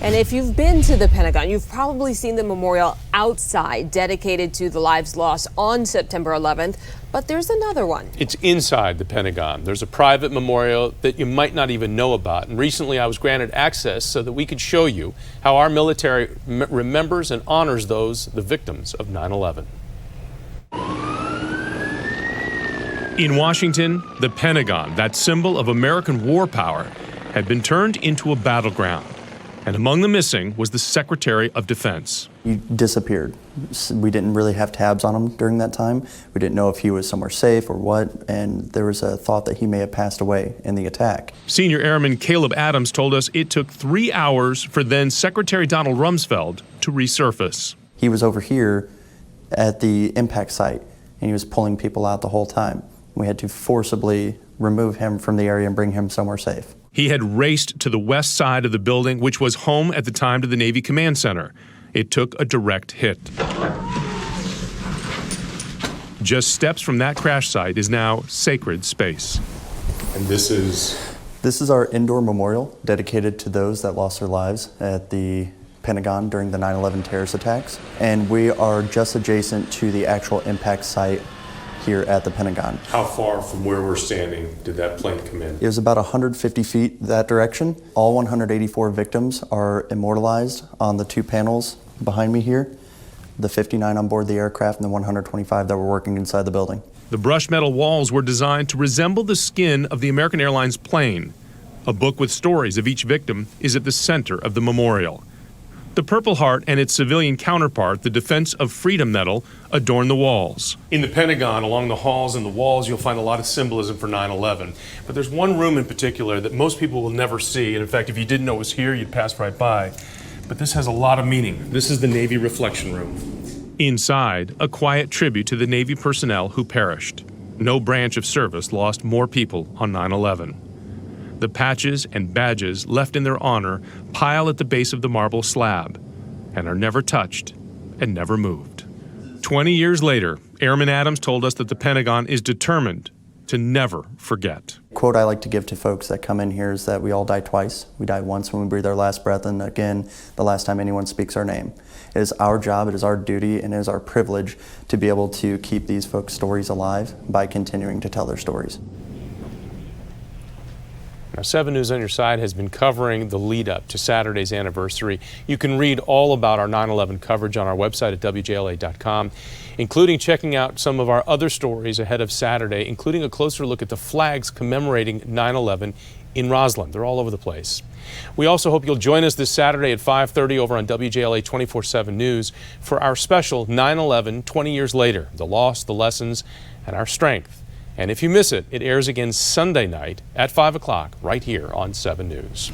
And if you've been to the Pentagon, you've probably seen the memorial outside dedicated to the lives lost on September 11th. But there's another one. It's inside the Pentagon. There's a private memorial that you might not even know about. And recently I was granted access so that we could show you how our military remembers and honors the victims of 9/11. In Washington, the Pentagon, that symbol of American war power, had been turned into a battleground. And among the missing was the Secretary of Defense. He disappeared. We didn't really have tabs on him during that time. We didn't know if he was somewhere safe or what, and there was a thought that he may have passed away in the attack. Senior Airman Caleb Adams told us it took 3 hours for then Secretary Donald Rumsfeld to resurface. He was over here at the impact site, and he was pulling people out the whole time. We had to forcibly remove him from the area and bring him somewhere safe. He had raced to the west side of the building, which was home at the time to the Navy Command Center. It took a direct hit. Just steps from that crash site is now sacred space. And this is? This is our indoor memorial dedicated to those that lost their lives at the Pentagon during the 9/11 terrorist attacks. And we are just adjacent to the actual impact site here at the Pentagon. How far from where we're standing did that plane come in? It was about 150 feet that direction. All 184 victims are immortalized on the 2 panels behind me here. The 59 on board the aircraft and the 125 that were working inside the building. The brushed metal walls were designed to resemble the skin of the American Airlines plane. A book with stories of each victim is at the center of the memorial. The Purple Heart and its civilian counterpart, the Defense of Freedom Medal, adorn the walls. In the Pentagon, along the halls and the walls, you'll find a lot of symbolism for 9/11. But there's one room in particular that most people will never see. And in fact, if you didn't know it was here, you'd pass right by. But this has a lot of meaning. This is the Navy Reflection Room. Inside, a quiet tribute to the Navy personnel who perished. No branch of service lost more people on 9/11. The patches and badges left in their honor pile at the base of the marble slab and are never touched and never moved. 20 years later, Airman Adams told us that the Pentagon is determined to never forget. The quote I like to give to folks that come in here is that we all die twice. We die once when we breathe our last breath, and again, the last time anyone speaks our name. It is our job, it is our duty, and it is our privilege to be able to keep these folks' stories alive by continuing to tell their stories. Now, 7 News on Your Side has been covering the lead up to Saturday's anniversary. You can read all about our 9/11 coverage on our website at WJLA.com, including checking out some of our other stories ahead of Saturday, including a closer look at the flags commemorating 9/11 in Roslyn. They're all over the place. We also hope you'll join us this Saturday at 5:30 over on WJLA 24/7 News for our special 9/11 20 years later, the loss, the lessons, and our strength. And if you miss it, it airs again Sunday night at 5 o'clock right here on 7 News.